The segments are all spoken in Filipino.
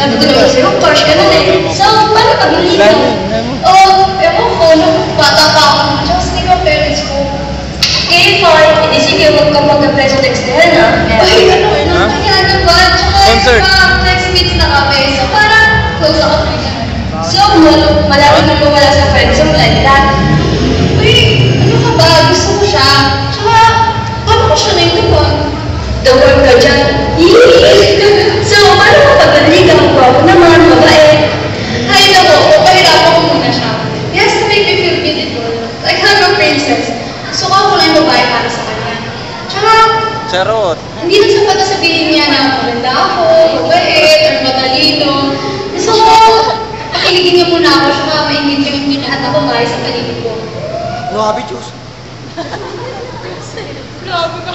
Sabi ko naman sa'yo, crush ka nun eh. So, paano pag naligaw? Ewan ko, nung bata pa ako, tsaka hindi ko parents ko. Okay, fine. Hindi sige, magkapag-press text na yan, ha? Ay, ano? Kaya ba? Tsaka, next meets na kami. So, parang close ako na yan. So, malapit na wala sa friends zone like that. Uy, ano ka ba? Gusto ko siya. Tsaka, paano ko siya naintupan? The word ka dyan. So, paano ko pag-naligaw ko? Ako naman, babae. Ay, naku, pahirapan ko muna siya. He has to make me feel beautiful. Like, I'm a princess. So, ako lang yung babae para sa kanya. Tsaka, charot. Hindi na sapat na sabihin niya na maganda ako, mabait, or matalino. So, pakiligin niya muna ako, tsaka maintindihan niya lahat ako bahay sa paligid ko. Grabe, Diyos. Grabe ka.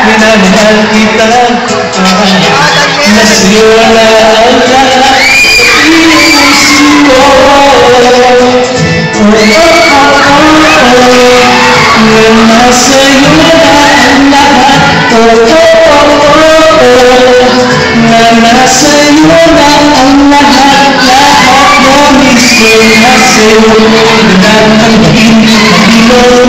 Minamahal kita, nasiwala ang lahat sa puso ko. Na nasa'yo na ang lahat, na nasa'yo na Sinasayo lahat ang pinakabilo.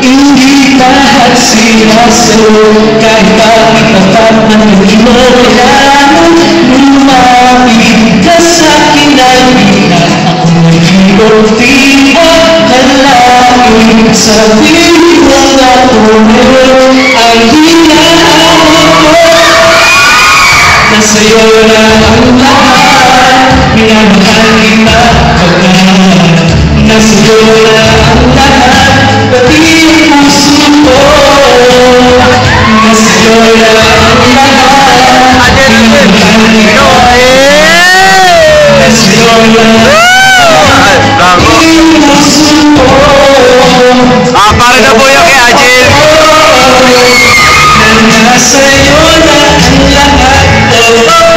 Hindi lahat sinasayo kahit bakit dapat ng ilo. Kailangan lumapit ka sa'kin at bilang ako nag-ilo. Di akalain sabihin mo na tuloy ang hinahanap ko. Nasa'yo na ang lahat, minamahal kita pagkat nasa'yo na ang lahat, pati ang puso ko. Nasa'yo na ang lahat, minamahal kita. Nasa'yo na pati ang puso ko. Para na po yung kay Ajil. Nasa'yo na ang lahat, nasa'yo na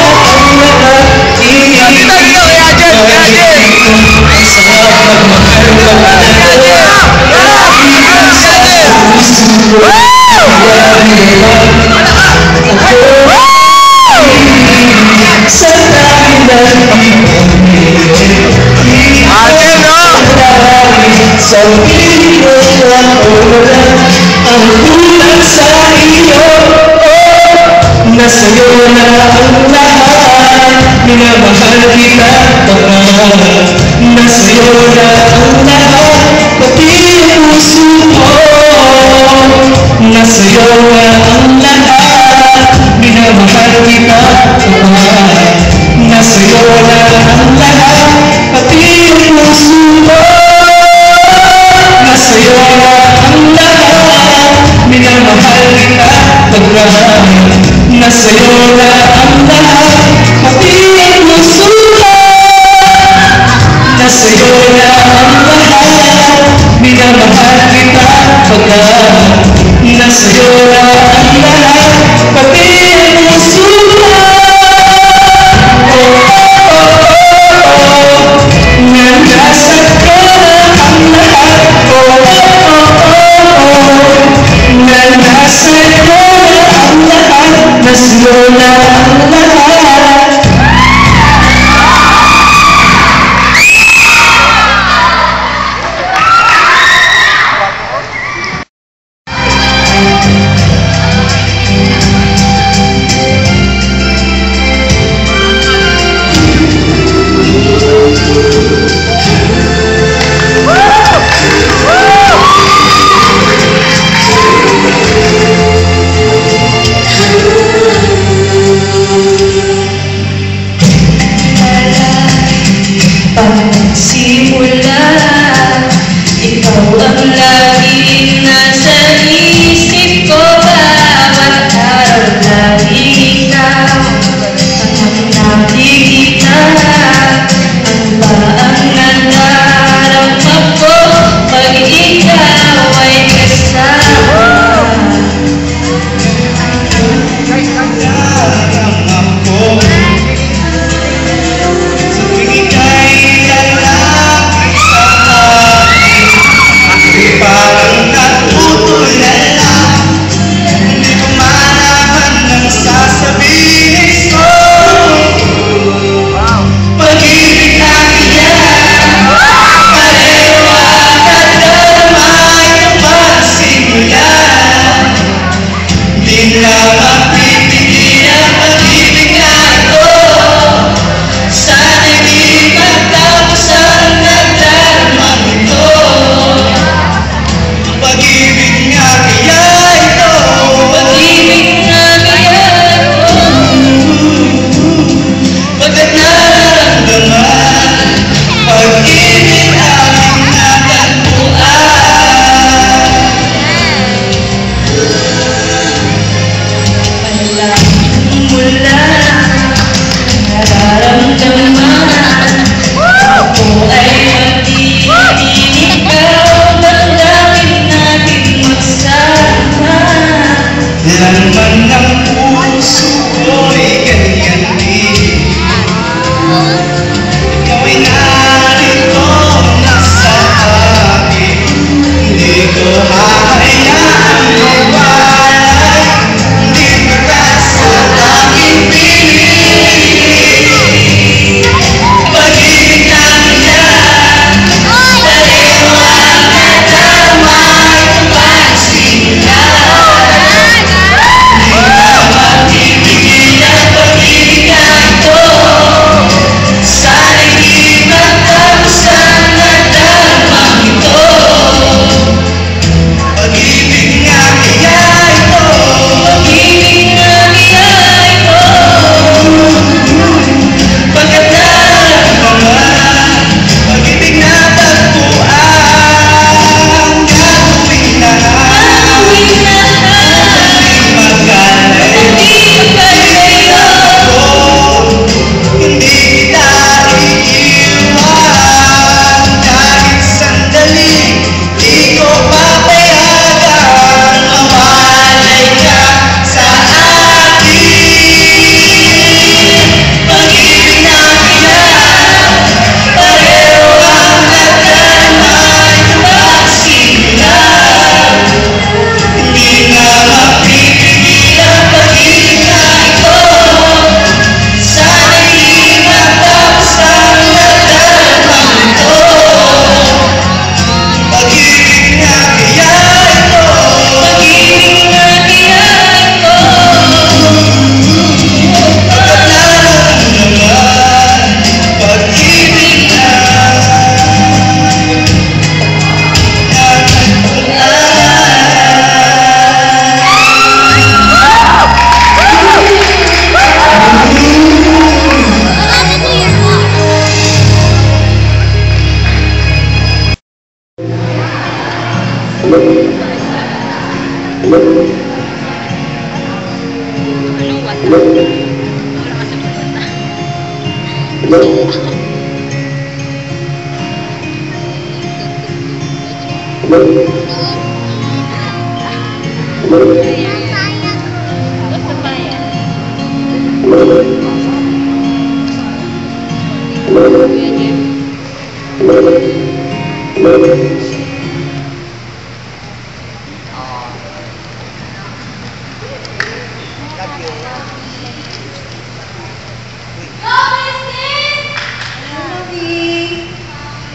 ang lahat. Sa pagmahal ka na sa dahilan sa piling ng ulan ang kulang sa iyo. Nasa'yo na ang lahat, minamahal kita pagkat nasa'yo na ang lahat, pati ang puso ko. Nasa'yo na ang lahat, minamahal kita pagkat nasa'yo na ang lahat, pati ang puso ko. Nasa'yo na ang lahat, minamahal kita pagkat nasa'yo na ang lahat, pati ang puso ko. Nasa'yo na ang lahat, minamahal kita pagkat nasa'yo na ang lahat, pati ang puso ko. Nangasat ko na ang lahat. Nangasat ko na ang lahat, nasa'yo na ang lahat.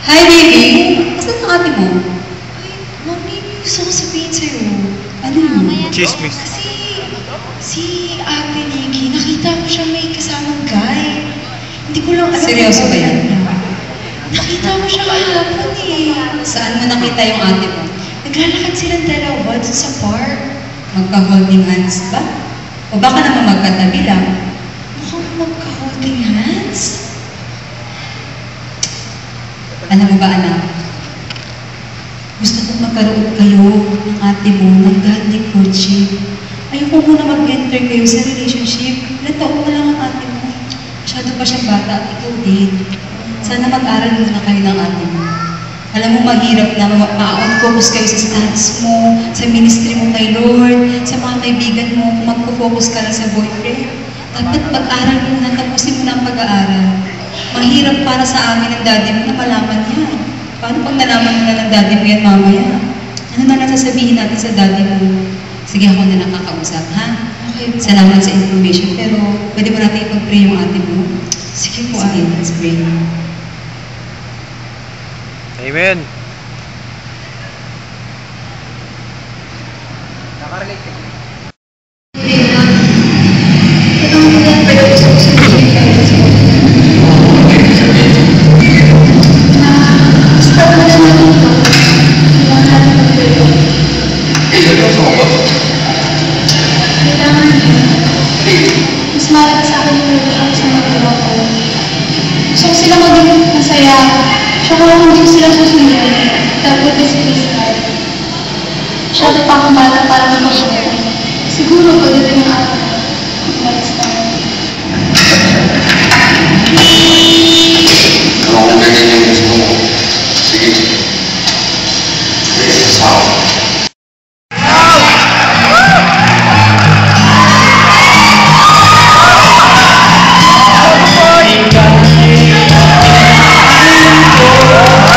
Hi, baby! Asan ang ate mo? Mami, gusto ko sabihin sa'yo. Ano yun? Chismis. Kasi, si ate Nikki, nakita ko siya may kasamang guy. Hindi ko lang alam. Seryoso ba yan? Nakita ko siya kahapon eh. Saan mo nakita yung ate mo? Naglalakad silang dalawa dun sa park. Magka-holding hands ba? O baka naman magkatabi lang. Mukhang magka-holding hands? Alam mo ba, anak? Gusto kong magkaroon kayo ng ate mo ng godly courtship. Ayoko muna mag-enter kayo sa relationship. Ilan taon pa lang ang ate mo. Masyado pa siyang bata at ikaw din. Sana mag-aral muna kayo ng ate mo. Alam mo, mahirap na ma-on-focus kayo sa studies mo, sa ministry mo kay Lord, sa mga kaibigan mo, kung mag-focus ka lang sa boyfriend. Dapat pag-aral muna, tapusin mo na ang pag-aaral. Mahirap para sa amin ng daddy mo na malaman yan. Paano pag nalaman mo na ng daddy mo yan mamaya? Ano na lang sasabihin natin sa daddy mo? Sige, ako na lang kakausap, ha? Okay. Salamat sa information, pero pwede mo natin ipag-pray yung ate mo? Sige po, sige, let's pray. Amen. Ito ang mga pero gusto ko sabihin kayo sa gusto ko na naman ito. Kailangan natin magpilo. Kailangan mas mahalaga sa akin yung relasyon sa mga iba ko. Gusto ko sila maging masaya. Tsaka hindi ko sila susunod. Dapat is please God. Masyado pa akong bata para mag-share. Siguro pagdating ang ako. Next time. Ano kung ganyan yung gusto mo? Sige. Sige, sasawa. Ikaw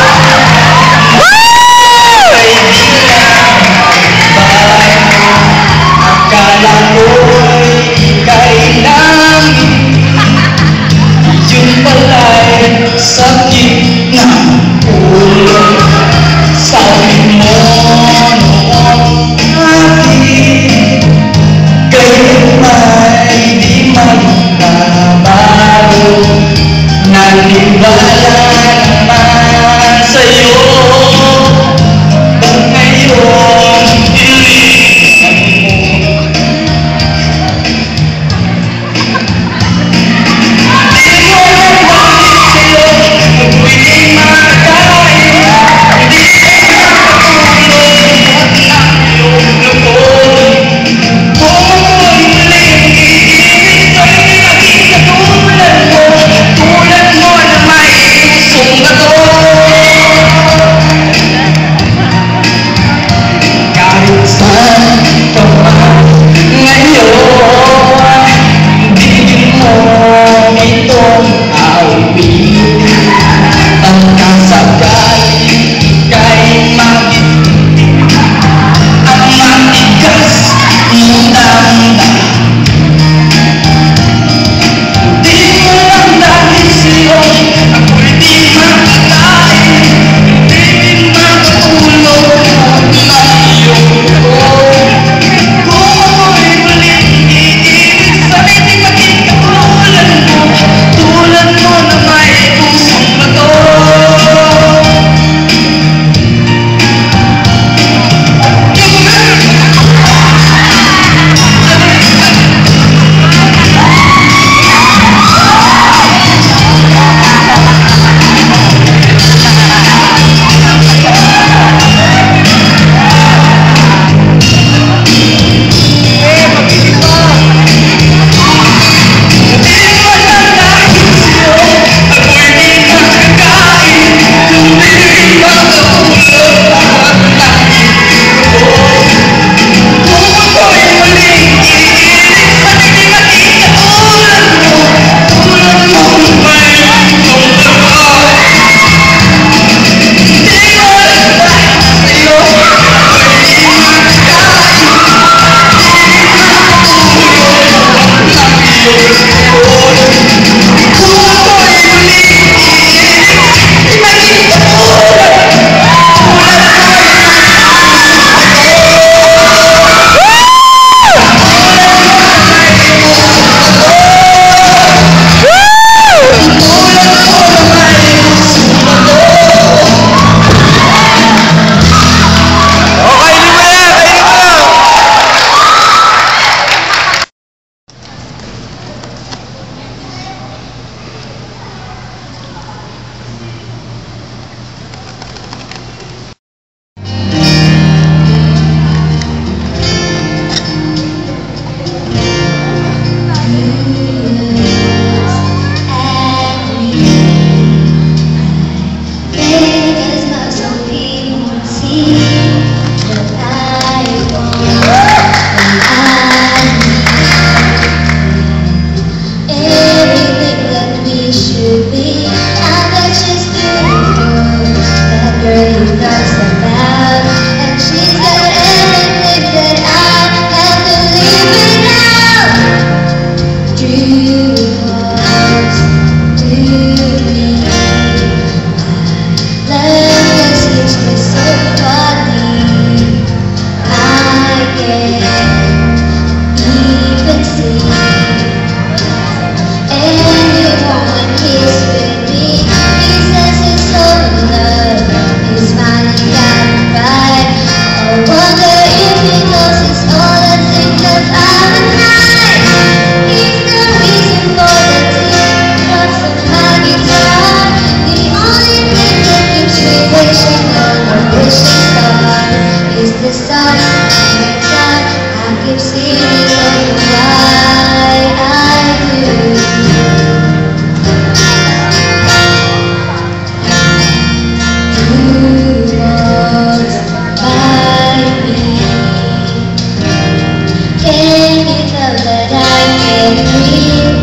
feel free,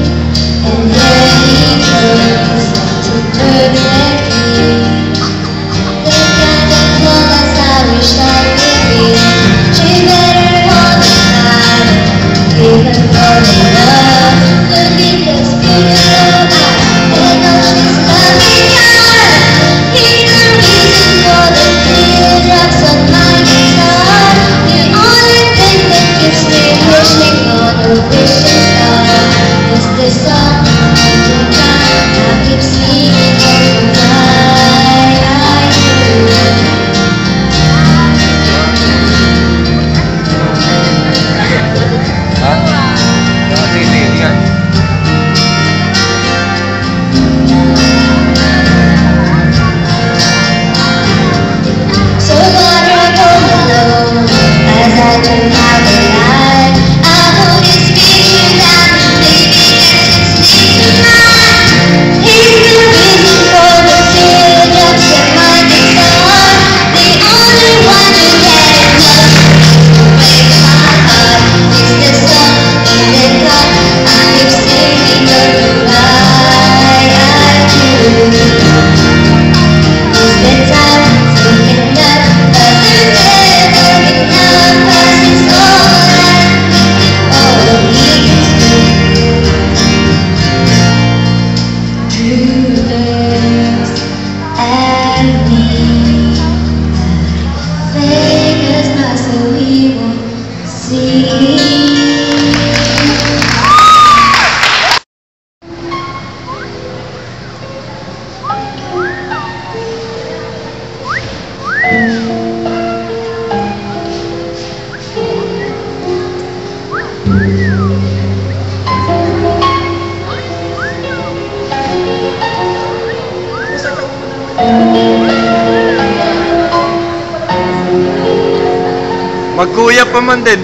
and then he turns to perfectly the kind of flawless I wish I could be. She better hold me tight, even more than love, but because you know I know she's coming out. He's the reason for the teardrops on my guitar. The only thing that keeps me wishing on a wishing star is the song that keeps singing all the night. So far I home alone as I turn out the light. I hold his picture down and maybe gets it sleep tonight. He's the reason for the teardrops on my guitar. The only one who had enough to break my heart is the song in the dark I keep singing all the night. I do. Spend time thinking that other never enough, 'cause it's all I need to do. Looks at me, Vegas, my soul, he won't see. Magkuya pa man din.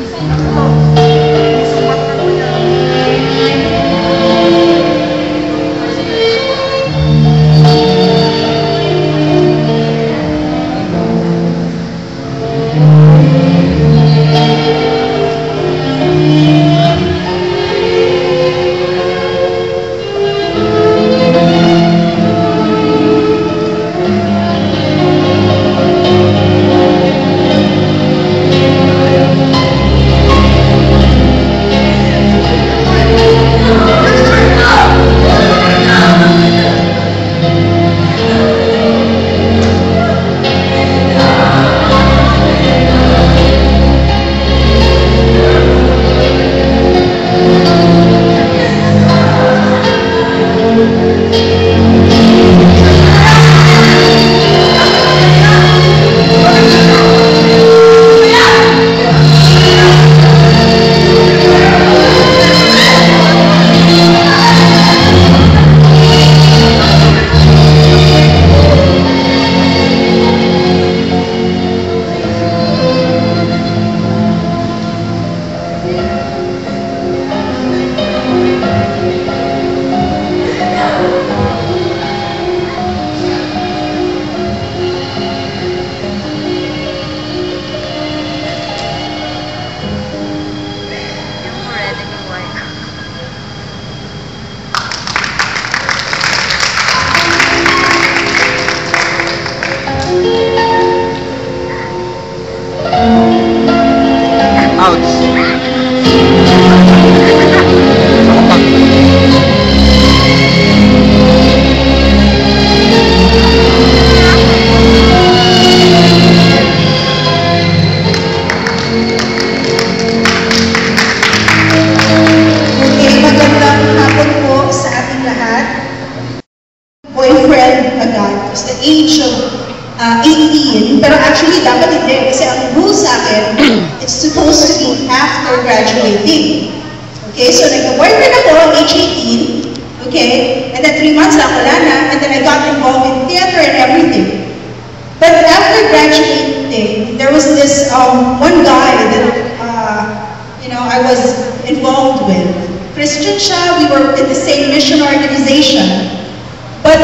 age of 18, pero actually dapat hindi kasi ang rule sa akin, it's supposed to be after graduating. Okay, so nag-boyfriend ako at age 18, okay, and then 3 months lang wala na, and then I got involved in theater and everything. But after graduating, there was this one guy that I was involved with. Christian siya, we were in the same mission organization. But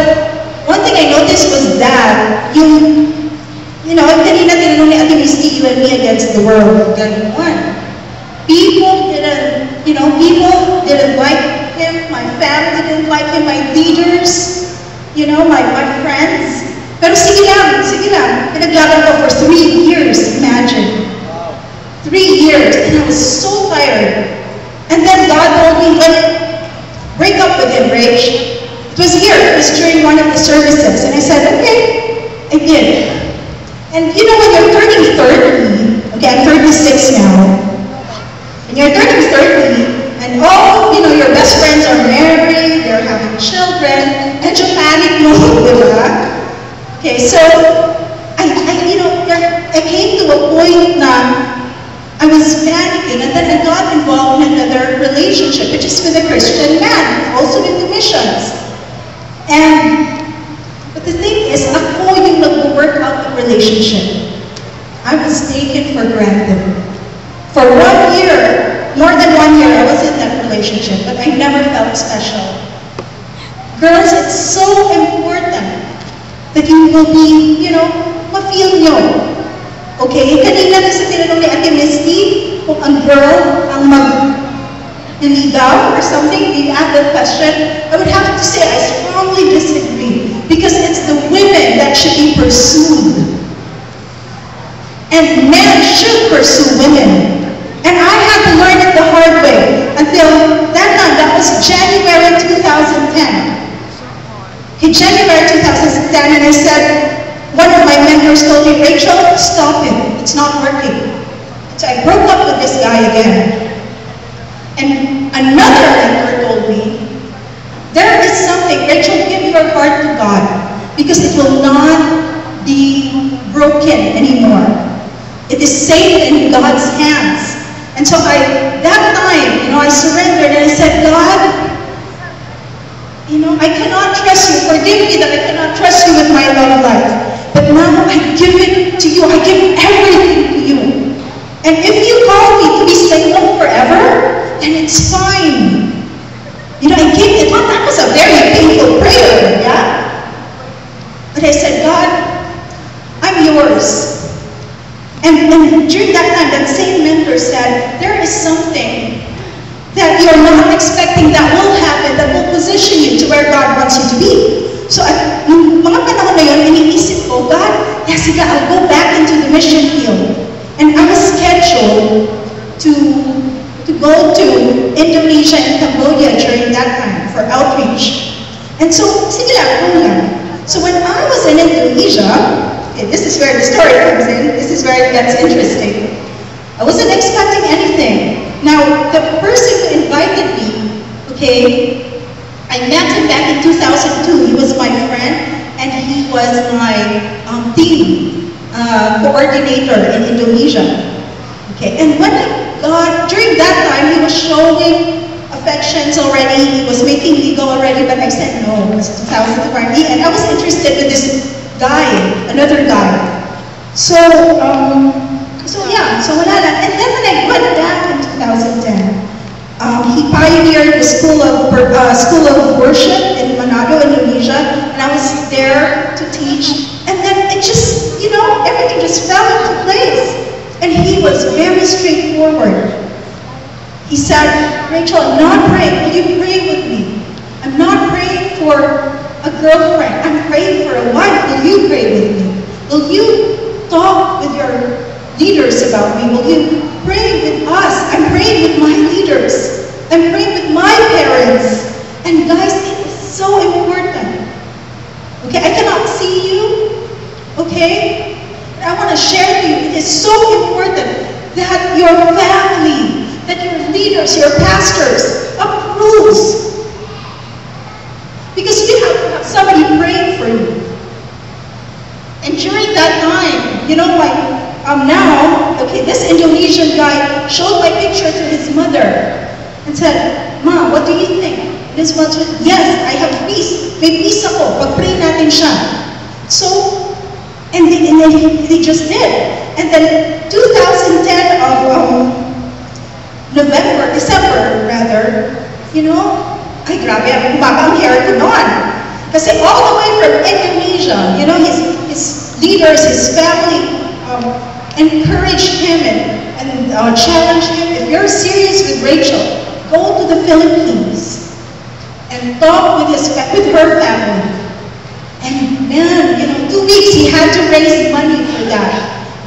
one thing I noticed was that kanina tinanong ni Ate Misty, you and me against the world. Ganun. People didn't like my friends. Pero sige lang. Pinaglaban ko for 3 years, imagine. 3 years, and I was so tired. And then God told me, break up with him, Rach. It was during one of the services. And I said, okay, I did. And when you're turning 30, okay, I'm 36 now. When you're turning 30, and all, your best friends are married, they're having children, and you panic mode, diba? Okay, so, I came to a point na I was panicking, and then I got involved in another relationship, which is with a Christian man, also into missions. But the thing is, ako yung nag-work out the relationship. I was taken for granted. For 1 year, more than 1 year, I was in that relationship, but I never felt special. Girls, it's so important that you will be, ma-feel nyo. Okay? Kanina sa tinanong ni Ate Misty, kung ang girl ang mag-ligaw or something, you ask that question, I would have to say I strongly disagree. Because it's the women that should be pursued. And men should pursue women. And I had to learn it the hard way. Until that time, that was January 2010. In January 2010, and I said, one of my mentors told me, Rachel, stop it. It's not working. So I broke up with this guy again. And another mentor told me, there is something, Rachel, give your heart to God, because it will not be broken anymore. It is safe in God's hands. And so that time, I surrendered and I said, God, I cannot trust you. Forgive me that I cannot trust you with my love life. But now I give it to you. I give everything to you. And if you call me to be single forever, then it's fine. I gave it. That was a very painful prayer, yeah? But I said, God, I'm yours. And during that time, that same mentor said, there is something that you're not expecting that will happen, that will position you to where God wants you to be. So, nung mga panahon na yun, iniisip ko, God, Jessica, I'll go back into the mission field. And I was scheduled to go to Indonesia and Cambodia during that time for outreach. And so, sige lang. So when I was in Indonesia, okay, this is where the story comes in. This is where it gets interesting. I wasn't expecting anything. Now, the person who invited me, okay, I met him back in 2002. He was my friend, and he was my team coordinator in Indonesia. Okay, and when during that time, he was showing affections already. He was making legal already, but I said no. It was 2002 party, and I was interested with this guy, another guy. So wala lang. And then when I went back in 2010, he pioneered the School of Worship in Manado, Indonesia, and I was there to teach. And then it just, everything just fell into place. And he was very straightforward. He said, Rachel, I'm not praying. Will you pray with me? I'm not praying for a girlfriend. I'm praying for a wife. Will you pray with me? Will you talk with your leaders about me? Will you pray with us? I'm praying with my leaders. I'm praying with my parents. And guys, it is so important. Okay, I cannot see you. Okay? I want to share to you, it is so important that your family, that your leaders, your pastors approves. Because you have to have somebody praying for you. And during that time, now, okay, this Indonesian guy showed my picture to his mother and said, Ma, what do you think? This was, yes, I have peace. May peace ako. Pag-pray natin siya. So, and they just did. And then 2010 of December rather, ay grabe, bumaba ang hair ko noon. Kasi all the way from Indonesia, his leaders, his family encouraged him and challenged him, if you're serious with Rachel, go to the Philippines and talk with her family. And man, 2 weeks he had to raise money for that.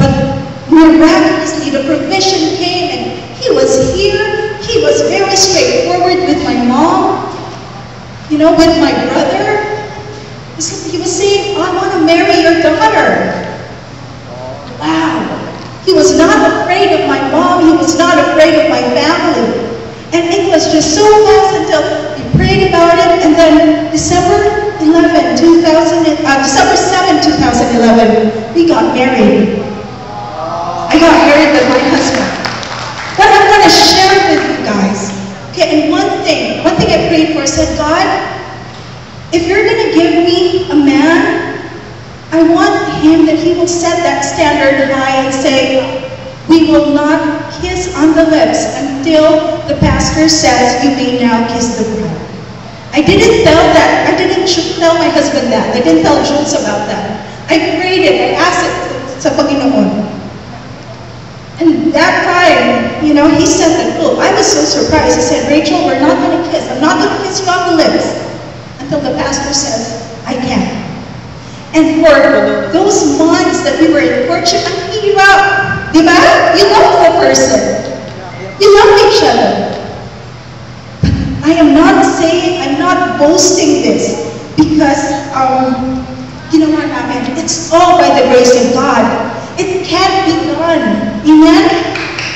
But miraculously, the provision came and he was here. He was very straightforward with my mom, with my brother. He was saying, I want to marry your daughter. Wow. He was not afraid of my mom. He was not afraid of my family. And it was just so fast until we prayed about it. And then December 7, 2011, we got married. I got married with my husband. But I'm going to share it with you guys. Okay, and one thing I prayed for, I said, God, if you're going to give me a man, I want him that he will set that standard high and say, we will not kiss on the lips until the pastor says you may now kiss the bride. I didn't tell that. I didn't tell my husband that. I didn't tell Jules about that. I prayed it. I asked it sa Panginoon. And that time, he said that, oh, I was so surprised. He said, Rachel, we're not going to kiss. I'm not going to kiss you on the lips until the pastor says, I can. And for those months that we were in courtship, ang hirap. Diba? You love the person. You love each other. But I am not saying, I'm not boasting this because, ginawa namin. It's all by the grace of God. It can't be done. Amen?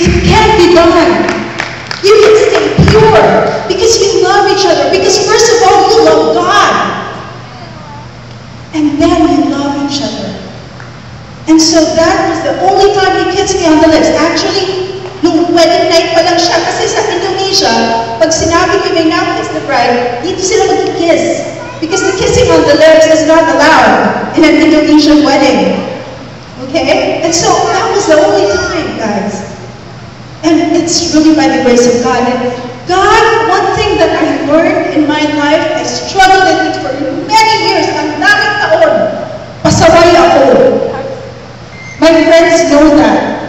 It can't be done. You can stay pure because you love each other. Because first of all, you love God. And then you love each other. And so that was the only time he kissed me on the lips. Actually, nung wedding night pa lang siya. Kasi sa Indonesia, pag sinabi ko may na-kiss the bride, dito sila mag-kiss. Because the kissing on the lips is not allowed in an Indonesian wedding. Okay? And so that was the only time, guys. And it's really by the grace of God. And God, one thing that I learned in my life, I struggled with it for many years. Ang daming taon, pasaway ako. My friends know that.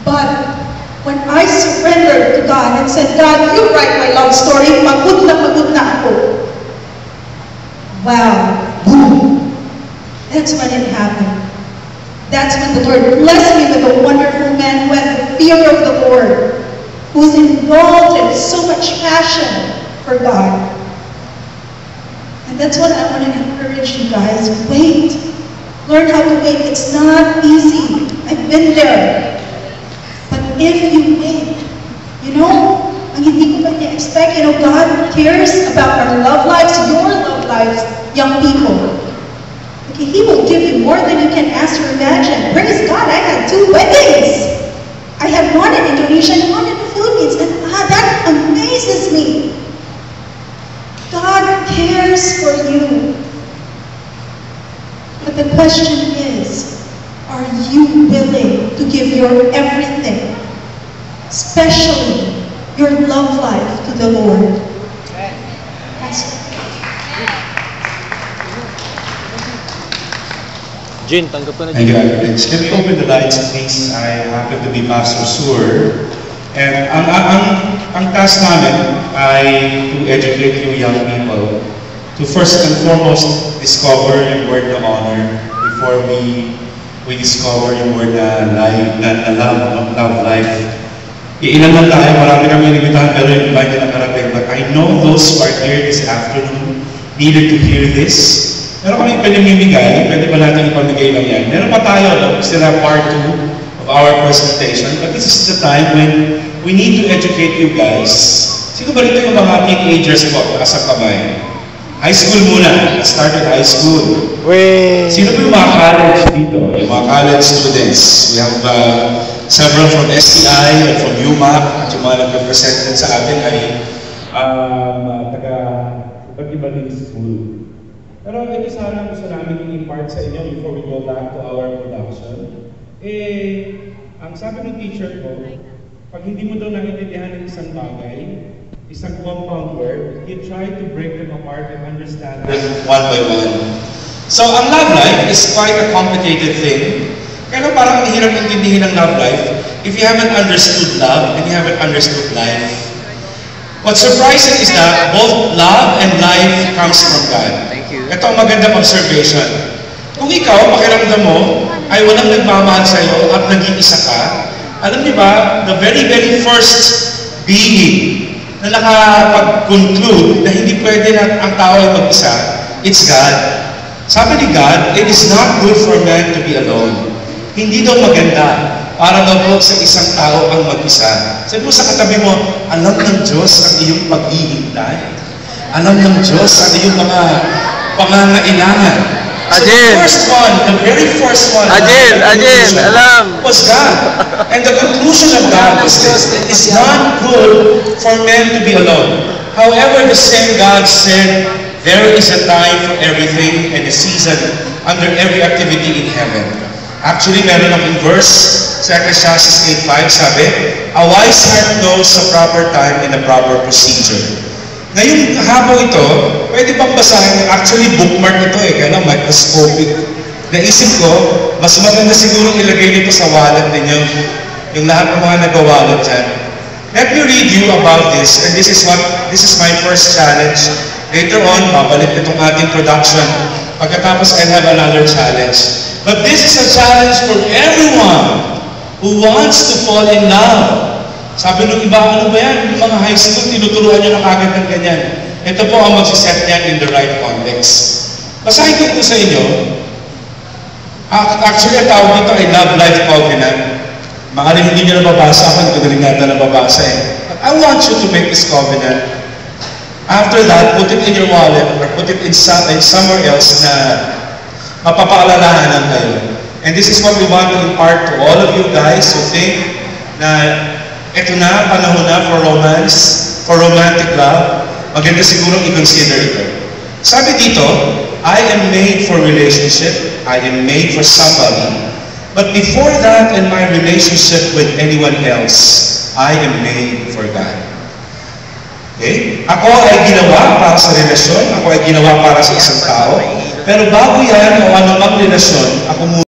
But when I surrendered to God and said, God, you write my love story, pagod na ako. Wow. Boom. That's when it happened. That's when the Lord blessed me with a wonderful man who had the fear of the Lord, who's involved in so much passion for God. And that's what I want to encourage you guys. Wait. Learn how to wait. It's not easy. I've been there. But if you wait, ang hindi ko pa expect, God cares about our love lives, your love lives, young people. Okay, He will give you more than you can ask or imagine. Praise God, I had 2 weddings. I had one in Indonesia and one in the Philippines. And that amazes me. God cares for you. But the question is, are you willing to give your everything, especially your love life, to the Lord? That's it. Jin, tanggap ko na, Thank Jin. you, Alex. Can we open the lights, please? I happen to be Pastor Sur. And ang task namin ay to educate you young people to first and foremost discover yung word na honor before we discover yung word na love life. Iilan lang tayo, marami kami nagitahan pero yung iba hindi nakarating. But I know those who are here this afternoon needed to hear this. Meron kami pinamimigay, pwede ba natin ipamigay lang yan? Meron pa tayo, still have part 2 of our presentation, but this is the time when we need to educate you guys. Sino ba rito yung mga teenagers po, taas ang kamay? High school muna, let's start with high school. Wait. Sino ba yung mga college dito? Yung mga college students. We have several from STI and from UMAC, at yung mga nag-represented sa atin ay taga iba din school. Pero ito sana gusto namin i-impart sa inyo before we go back to our production. Ang sabi ng teacher ko, pag hindi mo daw naiintindihan ng isang bagay, isang compound word, you try to break them apart and understand them one by one. So, ang love life is quite a complicated thing. Kaya parang mahirap intindihin ng love life if you haven't understood love and you haven't understood life. What's surprising is that both love and life comes from God. Ito ang magandang observation. Kung ikaw, pakiramdam mo, ay walang nagmamahal sa iyo at nag-iisa ka, alam niyo ba, the very, very first being na nakapag-conclude na hindi pwede na ang tao ay mag-isa, it's God. Sabi ni God, it is not good for man to be alone. Hindi daw maganda para daw sa isang tao ang mag-isa. Sabi mo sa katabi mo, alam ng Diyos ang iyong paghihintay. Alam ng Diyos ang iyong mga pangangailangan. So the very first one, alam. was God. And the conclusion of God was this: it is not good for men to be alone. However, the same God said, there is a time for everything and a season under every activity in heaven. Actually, meron akong verse sa Ecclesiastes 8:5, sabi, a wise heart knows the proper time and the proper procedure. Ngayong hapon ito, pwede bang basahin? Actually, bookmark ito kaya microscopic. Naisip ko, mas maganda siguro ilagay nito sa wallet ninyo, yung lahat ng mga nag-wallet dyan. Let me read you about this, and this is my first challenge. Later on, babalik itong ating production. Pagkatapos, I'll have another challenge. But this is a challenge for everyone who wants to fall in love. Sabi nung iba, ano ba yan? Yung mga high school, tinuturuan nyo na kagad ng ganyan. Ito po ang magsiset niyan in the right context. Basahin ko po sa inyo. Actually, ang tawag nito ay Love Life Covenant. Maaaring hindi nyo nababasa ako, hindi ko na rin yata nababasa But I want you to make this covenant. After that, put it in your wallet or put it in somewhere else na mapapaalalahanan kayo. And this is what we want to impart to all of you guys who think na ito na, panahon na for romance, for romantic love. Maganda siguro i-consider ito. Sabi dito, I am made for relationship. I am made for somebody. But before that and my relationship with anyone else, I am made for God. Okay? Ako ay ginawa para sa relasyon. Ako ay ginawa para sa isang tao. Pero bago yan o anumang relasyon, ako muna